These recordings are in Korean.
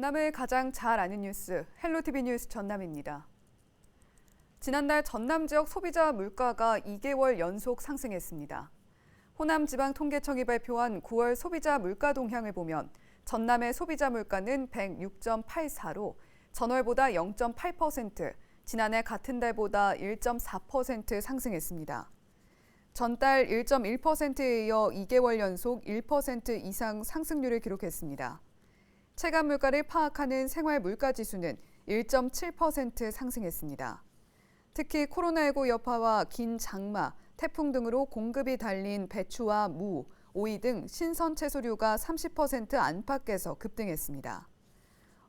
전남을 가장 잘 아는 뉴스, 헬로티비 뉴스 전남입니다. 지난달 전남 지역 소비자 물가가 2개월 연속 상승했습니다. 호남지방통계청이 발표한 9월 소비자 물가 동향을 보면 전남의 소비자 물가는 106.84로 전월보다 0.8%, 지난해 같은 달보다 1.4% 상승했습니다. 전달 1.1%에 이어 2개월 연속 1% 이상 상승률을 기록했습니다. 체감 물가를 파악하는 생활물가지수는 1.7% 상승했습니다. 특히 코로나19 여파와 긴 장마, 태풍 등으로 공급이 달린 배추와 무, 오이 등 신선 채소류가 30% 안팎에서 급등했습니다.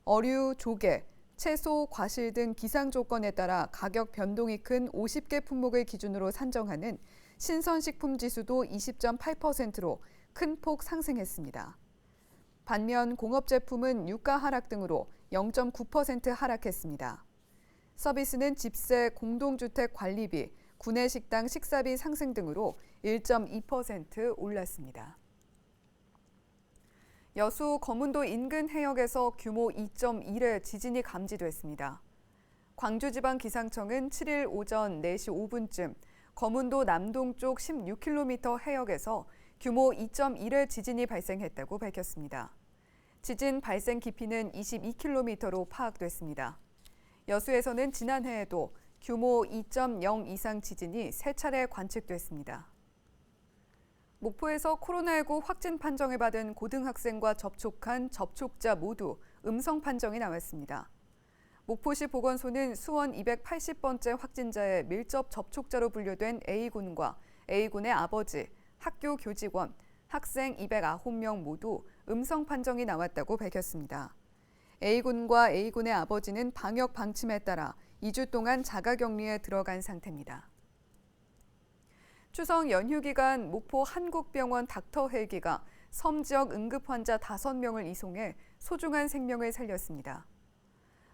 어류, 조개, 채소, 과실 등 기상 조건에 따라 가격 변동이 큰 50개 품목을 기준으로 산정하는 신선식품 지수도 20.8%로 큰 폭 상승했습니다. 반면 공업제품은 유가 하락 등으로 0.9% 하락했습니다. 서비스는 집세, 공동주택 관리비, 구내식당 식사비 상승 등으로 1.2% 올랐습니다. 여수 거문도 인근 해역에서 규모 2.1의 지진이 감지됐습니다. 광주지방기상청은 7일 오전 4시 5분쯤 거문도 남동쪽 16km 해역에서 규모 2.1의 지진이 발생했다고 밝혔습니다. 지진 발생 깊이는 22km로 파악됐습니다. 여수에서는 지난해에도 규모 2.0 이상 지진이 3차례 관측됐습니다. 목포에서 코로나19 확진 판정을 받은 고등학생과 접촉한 접촉자 모두 음성 판정이 나왔습니다. 목포시 보건소는 수원 280번째 확진자의 밀접 접촉자로 분류된 A군과 A군의 아버지, 학교 교직원, 학생 209명 모두 음성 판정이 나왔다고 밝혔습니다. A군과 A군의 아버지는 방역 방침에 따라 2주 동안 자가격리에 들어간 상태입니다. 추석 연휴 기간 목포 한국병원 닥터 헬기가 섬 지역 응급 환자 5명을 이송해 소중한 생명을 살렸습니다.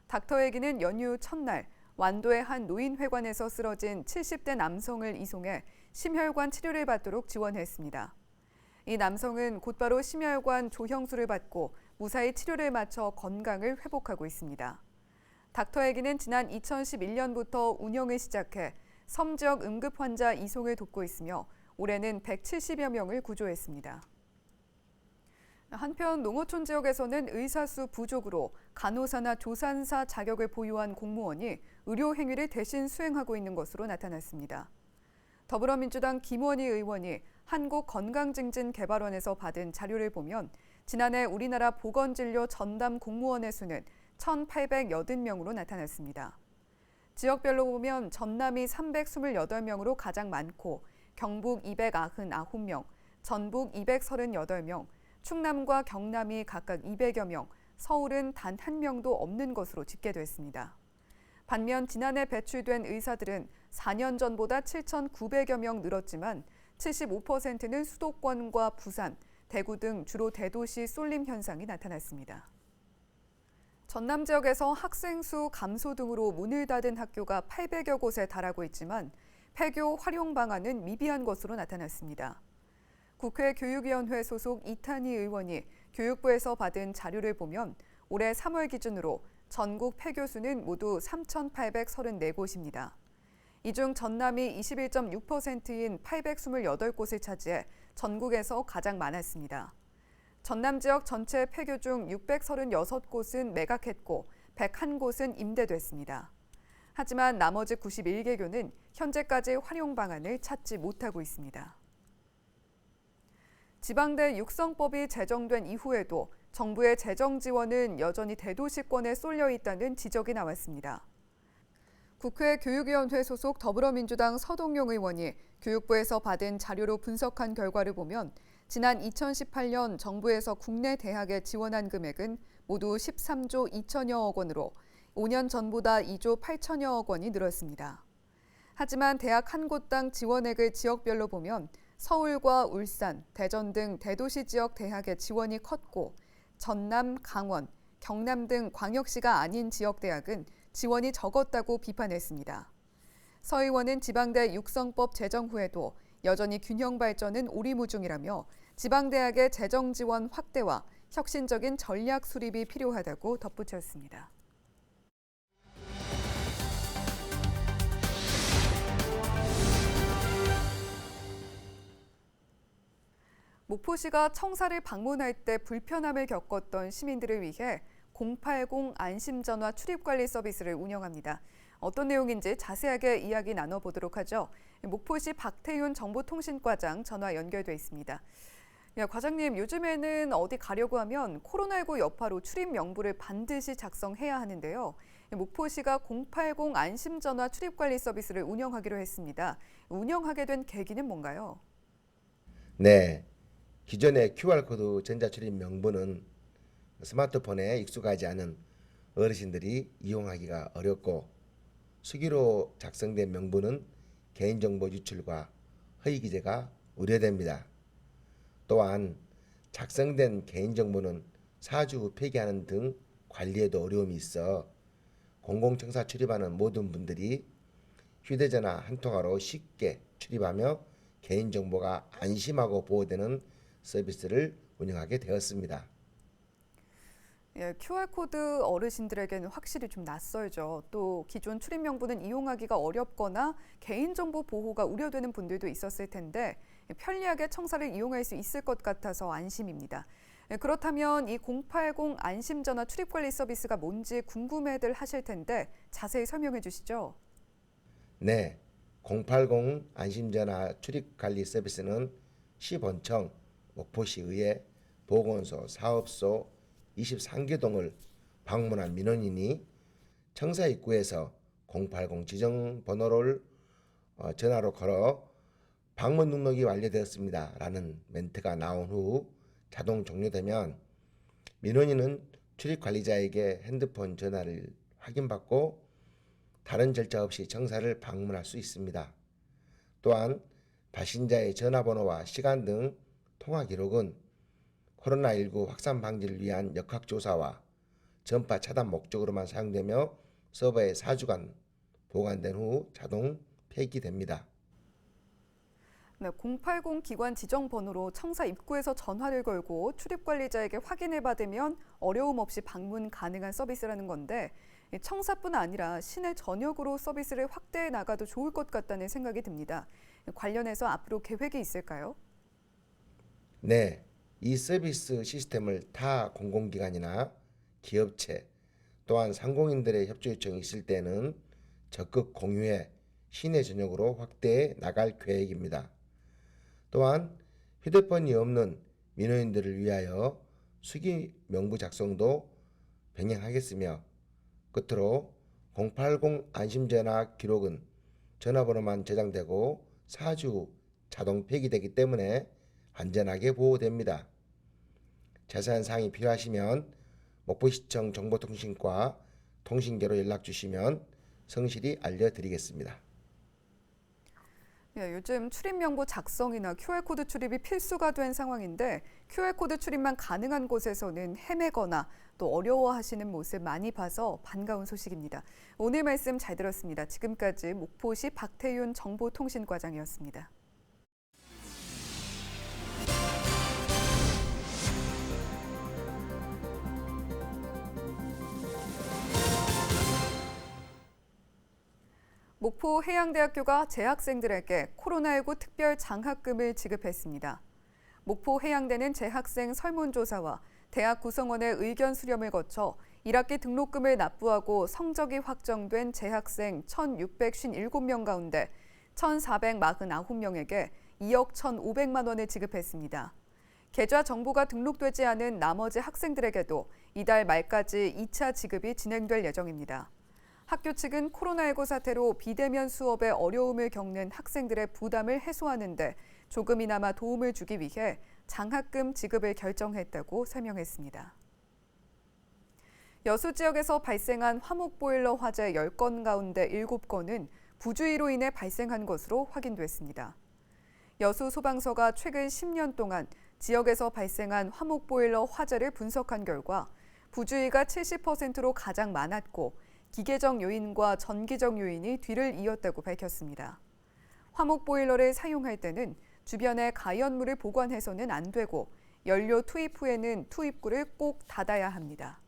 닥터 헬기는 연휴 첫날 완도의 한 노인회관에서 쓰러진 70대 남성을 이송해 심혈관 치료를 받도록 지원했습니다. 이 남성은 곧바로 심혈관 조형술을 받고 무사히 치료를 마쳐 건강을 회복하고 있습니다. 닥터 헬기는 지난 2011년부터 운영을 시작해 섬 지역 응급 환자 이송을 돕고 있으며 올해는 170여 명을 구조했습니다. 한편 농어촌 지역에서는 의사수 부족으로 간호사나 조산사 자격을 보유한 공무원이 의료 행위를 대신 수행하고 있는 것으로 나타났습니다. 더불어민주당 김원희 의원이 한국건강증진개발원에서 받은 자료를 보면 지난해 우리나라 보건진료 전담 공무원의 수는 1,880명으로 나타났습니다. 지역별로 보면 전남이 328명으로 가장 많고 경북 299명, 전북 238명, 충남과 경남이 각각 200여 명, 서울은 단 한 명도 없는 것으로 집계됐습니다. 반면 지난해 배출된 의사들은 4년 전보다 7,900여 명 늘었지만 75%는 수도권과 부산, 대구 등 주로 대도시 쏠림 현상이 나타났습니다. 전남 지역에서 학생 수 감소 등으로 문을 닫은 학교가 800여 곳에 달하고 있지만 폐교 활용 방안은 미비한 것으로 나타났습니다. 국회 교육위원회 소속 이탄희 의원이 교육부에서 받은 자료를 보면 올해 3월 기준으로 전국 폐교 수는 모두 3,834곳입니다. 이 중 전남이 21.6%인 828곳을 차지해 전국에서 가장 많았습니다. 전남 지역 전체 폐교 중 636곳은 매각했고 101곳은 임대됐습니다. 하지만 나머지 91개교는 현재까지 활용 방안을 찾지 못하고 있습니다. 지방대 육성법이 제정된 이후에도 정부의 재정 지원은 여전히 대도시권에 쏠려 있다는 지적이 나왔습니다. 국회 교육위원회 소속 더불어민주당 서동용 의원이 교육부에서 받은 자료로 분석한 결과를 보면 지난 2018년 정부에서 국내 대학에 지원한 금액은 모두 13조 2천여억 원으로 5년 전보다 2조 8천여억 원이 늘었습니다. 하지만 대학 한 곳당 지원액을 지역별로 보면 서울과 울산, 대전 등 대도시 지역 대학의 지원이 컸고 전남, 강원, 경남 등 광역시가 아닌 지역 대학은 지원이 적었다고 비판했습니다. 서 의원은 지방대 육성법 제정 후에도 여전히 균형 발전은 오리무중이라며 지방대학의 재정 지원 확대와 혁신적인 전략 수립이 필요하다고 덧붙였습니다. 목포시가 청사를 방문할 때 불편함을 겪었던 시민들을 위해 080 안심전화 출입관리 서비스를 운영합니다. 어떤 내용인지 자세하게 이야기 나눠보도록 하죠. 목포시 박태윤 정보통신과장 전화 연결돼 있습니다. 야, 과장님, 요즘에는 어디 가려고 하면 코로나19 여파로 출입 명부를 반드시 작성해야 하는데요. 목포시가 080 안심전화 출입관리 서비스를 운영하기로 했습니다. 운영하게 된 계기는 뭔가요? 네, 기존의 QR코드 전자출입 명부는 스마트폰에 익숙하지 않은 어르신들이 이용하기가 어렵고 수기로 작성된 명부는 개인정보 유출과 허위 기재가 우려됩니다. 또한 작성된 개인정보는 사주 후 폐기하는 등 관리에도 어려움이 있어 공공청사 출입하는 모든 분들이 휴대전화 한 통화로 쉽게 출입하며 개인정보가 안심하고 보호되는 서비스를 운영하게 되었습니다. 예, QR코드 어르신들에게는 확실히 좀 낯설죠. 또 기존 출입 명부는 이용하기가 어렵거나 개인정보 보호가 우려되는 분들도 있었을 텐데 편리하게 청사를 이용할 수 있을 것 같아서 안심입니다. 예, 그렇다면 이 080 안심전화 출입관리 서비스가 뭔지 궁금해들 하실 텐데 자세히 설명해 주시죠. 네, 080 안심전화 출입관리 서비스는 시본청, 목포시의회, 보건소, 사업소, 23개 동을 방문한 민원인이 청사 입구에서 080 지정 번호를 전화로 걸어 방문 등록이 완료되었습니다 라는 멘트가 나온 후 자동 종료되면 민원인은 출입관리자에게 핸드폰 전화를 확인받고 다른 절차 없이 청사를 방문할 수 있습니다. 또한 발신자의 전화번호와 시간 등 통화 기록은 코로나19 확산 방지를 위한 역학조사와 전파 차단 목적으로만 사용되며 서버에 4주간 보관된 후 자동 폐기됩니다. 네, 080 기관 지정 번호로 청사 입구에서 전화를 걸고 출입관리자에게 확인을 받으면 어려움 없이 방문 가능한 서비스라는 건데 청사뿐 아니라 시내 전역으로 서비스를 확대해 나가도 좋을 것 같다는 생각이 듭니다. 관련해서 앞으로 계획이 있을까요? 네, 이 서비스 시스템을 타 공공기관이나 기업체 또한 상공인들의 협조 요청이 있을 때는 적극 공유해 시내 전역으로 확대해 나갈 계획입니다. 또한 휴대폰이 없는 민원인들을 위하여 수기 명부 작성도 병행하겠으며 끝으로 080 안심전화 기록은 전화번호만 저장되고 4주 후 자동 폐기되기 때문에 안전하게 보호됩니다. 자세한 사항이 필요하시면 목포시청 정보통신과 통신계로 연락 주시면 성실히 알려드리겠습니다. 네, 요즘 출입 명부 작성이나 QR코드 출입이 필수가 된 상황인데 QR코드 출입만 가능한 곳에서는 헤매거나 또 어려워하시는 모습 많이 봐서 반가운 소식입니다. 오늘 말씀 잘 들었습니다. 지금까지 목포시 박태윤 정보통신과장이었습니다. 목포 해양대학교가 재학생들에게 코로나19 특별 장학금을 지급했습니다. 목포 해양대는 재학생 설문조사와 대학 구성원의 의견 수렴을 거쳐 1학기 등록금을 납부하고 성적이 확정된 재학생 1,657명 가운데 1,449명에게 2억 1,500만 원을 지급했습니다. 계좌 정보가 등록되지 않은 나머지 학생들에게도 이달 말까지 2차 지급이 진행될 예정입니다. 학교 측은 코로나19 사태로 비대면 수업에 어려움을 겪는 학생들의 부담을 해소하는 데 조금이나마 도움을 주기 위해 장학금 지급을 결정했다고 설명했습니다. 여수 지역에서 발생한 화목보일러 화재 10건 가운데 7건은 부주의로 인해 발생한 것으로 확인됐습니다. 여수 소방서가 최근 10년 동안 지역에서 발생한 화목보일러 화재를 분석한 결과 부주의가 70%로 가장 많았고 기계적 요인과 전기적 요인이 뒤를 이었다고 밝혔습니다. 화목보일러를 사용할 때는 주변에 가연물을 보관해서는 안 되고 연료 투입 후에는 투입구를 꼭 닫아야 합니다.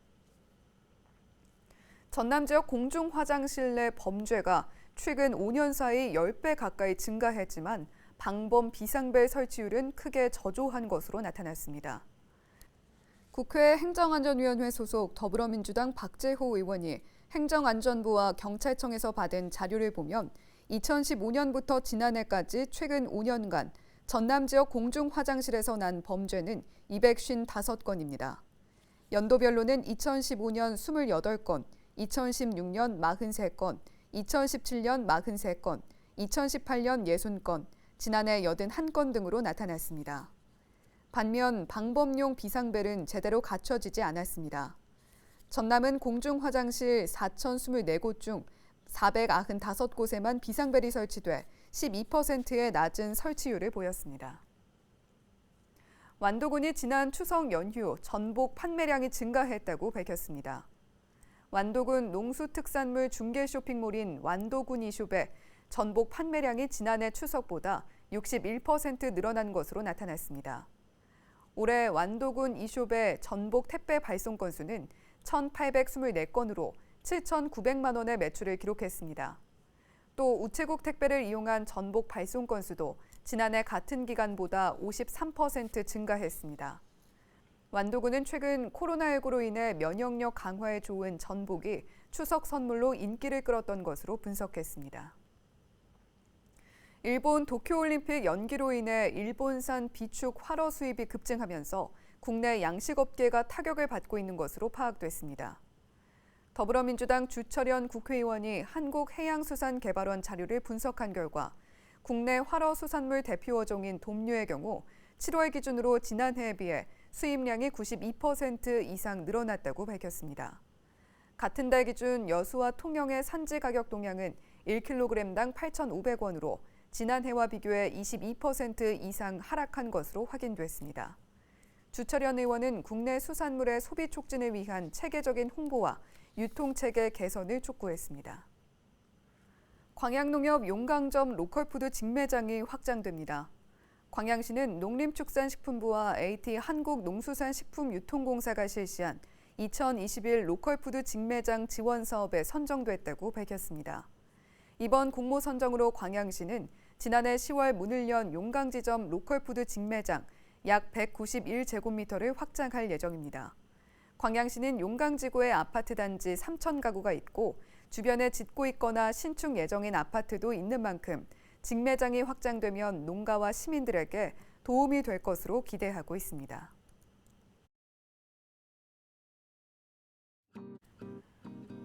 전남 지역 공중 화장실 내 범죄가 최근 5년 사이 10배 가까이 증가했지만 방범 비상벨 설치율은 크게 저조한 것으로 나타났습니다. 국회 행정안전위원회 소속 더불어민주당 박재호 의원이 행정안전부와 경찰청에서 받은 자료를 보면 2015년부터 지난해까지 최근 5년간 전남 지역 공중 화장실에서 난 범죄는 255건입니다. 연도별로는 2015년 28건, 2016년 43건, 2017년 43건, 2018년 60건, 지난해 81건 등으로 나타났습니다. 반면 방범용 비상벨은 제대로 갖춰지지 않았습니다. 전남은 공중 화장실 4,024곳 중 495곳에만 비상벨이 설치돼 12%의 낮은 설치율을 보였습니다. 완도군이 지난 추석 연휴 전복 판매량이 증가했다고 밝혔습니다. 완도군 농수특산물 중개 쇼핑몰인 완도군 이숍의 전복 판매량이 지난해 추석보다 61% 늘어난 것으로 나타났습니다. 올해 완도군 이숍의 전복 택배 발송 건수는 1,824건으로 7,900만 원의 매출을 기록했습니다. 또 우체국 택배를 이용한 전복 발송 건수도 지난해 같은 기간보다 53% 증가했습니다. 완도군은 최근 코로나19로 인해 면역력 강화에 좋은 전복이 추석 선물로 인기를 끌었던 것으로 분석했습니다. 일본 도쿄올림픽 연기로 인해 일본산 비축 활어 수입이 급증하면서 국내 양식업계가 타격을 받고 있는 것으로 파악됐습니다. 더불어민주당 주철현 국회의원이 한국해양수산개발원 자료를 분석한 결과 국내 활어수산물 대표 어종인 돔류의 경우 7월 기준으로 지난해에 비해 수입량이 92% 이상 늘어났다고 밝혔습니다. 같은 달 기준 여수와 통영의 산지 가격 동향은 1kg당 8,500원으로 지난해와 비교해 22% 이상 하락한 것으로 확인됐습니다. 주철현 의원은 국내 수산물의 소비 촉진을 위한 체계적인 홍보와 유통체계 개선을 촉구했습니다. 광양농협 용강점 로컬푸드 직매장이 확장됩니다. 광양시는 농림축산식품부와 AT 한국농수산식품유통공사가 실시한 2021 로컬푸드 직매장 지원 사업에 선정됐다고 밝혔습니다. 이번 공모 선정으로 광양시는 지난해 10월 문을 연 용강지점 로컬푸드 직매장 약 191제곱미터를 확장할 예정입니다. 광양시는 용강지구에 아파트 단지 3,000 가구가 있고 주변에 짓고 있거나 신축 예정인 아파트도 있는 만큼 직매장이 확장되면 농가와 시민들에게 도움이 될 것으로 기대하고 있습니다.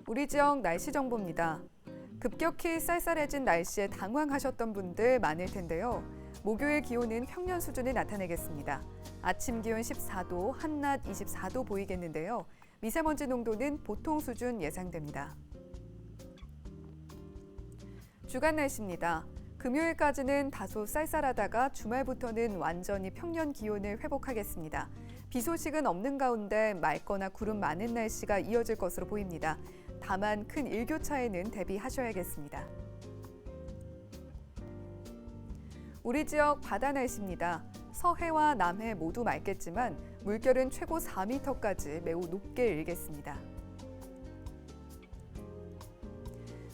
우리 지역 날씨 정보입니다. 급격히 쌀쌀해진 날씨에 당황하셨던 분들 많을 텐데요. 목요일 기온은 평년 수준을 나타내겠습니다. 아침 기온 14도, 한낮 24도 보이겠는데요. 미세먼지 농도는 보통 수준 예상됩니다. 주간 날씨입니다. 금요일까지는 다소 쌀쌀하다가 주말부터는 완전히 평년 기온을 회복하겠습니다. 비 소식은 없는 가운데 맑거나 구름 많은 날씨가 이어질 것으로 보입니다. 다만 큰 일교차에는 대비하셔야겠습니다. 우리 지역 바다 날씨입니다. 서해와 남해 모두 맑겠지만 물결은 최고 4m까지 매우 높게 일겠습니다.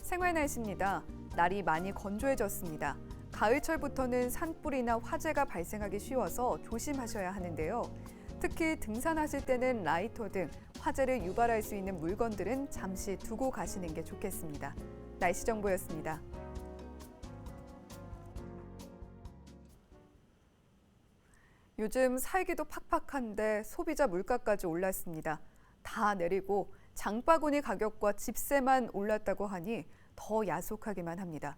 생활 날씨입니다. 날이 많이 건조해졌습니다. 가을철부터는 산불이나 화재가 발생하기 쉬워서 조심하셔야 하는데요. 특히 등산하실 때는 라이터 등 화재를 유발할 수 있는 물건들은 잠시 두고 가시는 게 좋겠습니다. 날씨 정보였습니다. 요즘 살기도 팍팍한데 소비자 물가까지 올랐습니다. 다 내리고 장바구니 가격과 집세만 올랐다고 하니 더 야속하기만 합니다.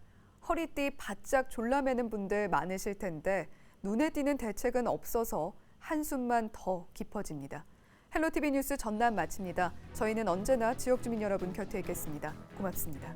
허리띠 바짝 졸라매는 분들 많으실 텐데 눈에 띄는 대책은 없어서 한숨만 더 깊어집니다. 헬로티비 뉴스 전남 마칩니다. 저희는 언제나 지역 주민 여러분 곁에 있겠습니다. 고맙습니다.